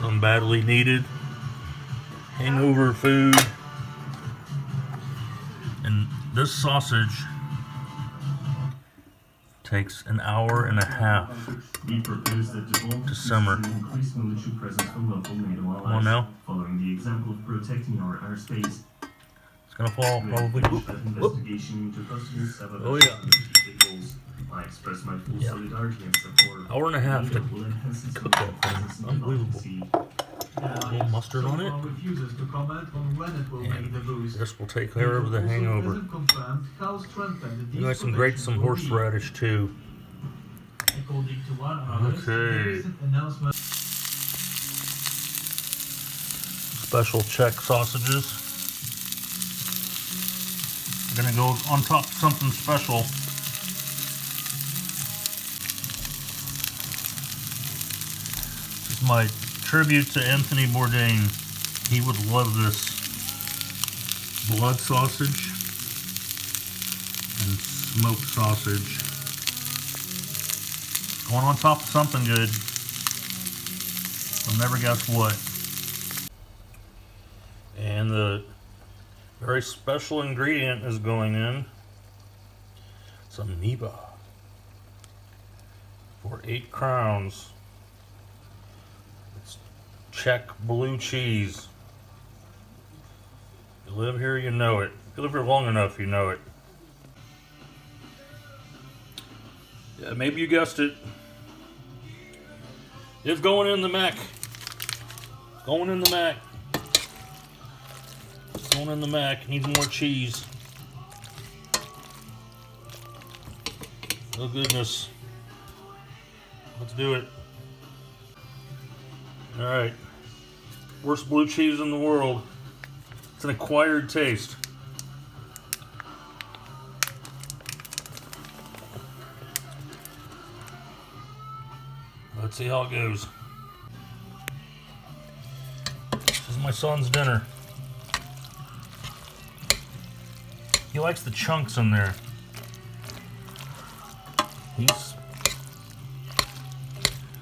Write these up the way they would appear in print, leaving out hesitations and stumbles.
Some badly needed hangover food. And this sausage takes an hour and a half to simmer. Come on now. Following the example of protecting our airspace. It's gonna fall probably. Oh yeah. I express my full solidarity and support. Hour and a half to cook that thing. Unbelievable. A little mustard on it. And this will take care of the hangover. You guys can grate some horseradish too. Okay. Special Czech sausages. I'm gonna go on top of something special. This is my tribute to Anthony Bourdain. He would love this. Blood sausage and smoked sausage. Going on top of something good. You'll never guess what. And the very special ingredient is going in. Some Niba for 8 crowns. It's Czech blue cheese. If you live here, you know it. If you live here long enough, you know it. Yeah, maybe you guessed it. It's going in the mac. Going in the mac. Going in the mac. Needs more cheese. Oh goodness. Let's do it. Alright. Worst blue cheese in the world. It's an acquired taste. Let's see how it goes. This is my son's dinner. He likes the chunks in there. He's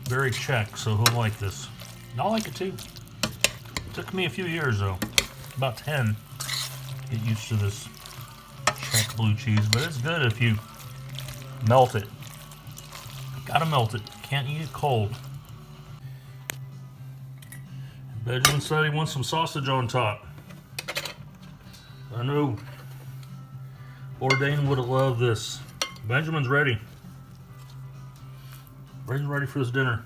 very Czech, so he'll like this. I'll like it too. It took me a few years though, about 10, to get used to this Czech blue cheese, but it's good if you melt it. Gotta melt it. Can't eat it cold. Benjamin said he wants some sausage on top. I know Bourdain would have loved this. Benjamin's ready. Benjamin's ready for his dinner.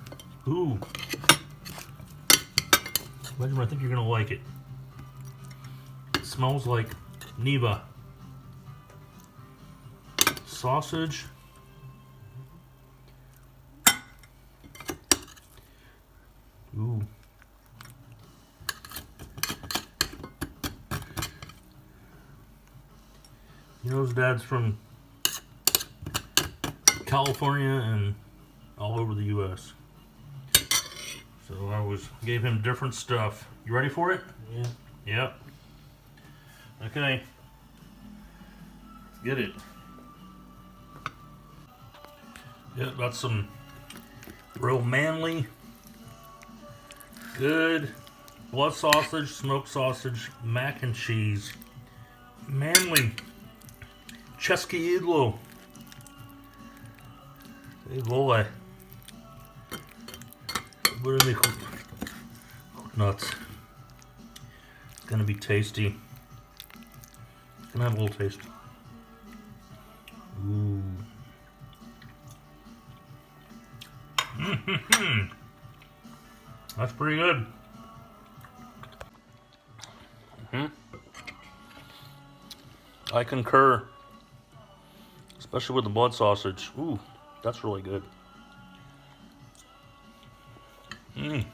Ooh. Benjamin, I think you're gonna like it. It smells like Niba. Sausage. Ooh. You know his dad's from California and all over the US. So I gave him different stuff. You ready for it? Yeah. Yep. Okay. Let's get it. Yep, that's some real manly, good blood sausage, smoked sausage, mac and cheese. Manly. České jídlo. Hey vole. Bude mi chutnat. It's gonna be tasty. It's gonna have a little taste. Ooh. That's pretty good. I concur. Especially with the blood sausage. Ooh, that's really good. Mmm.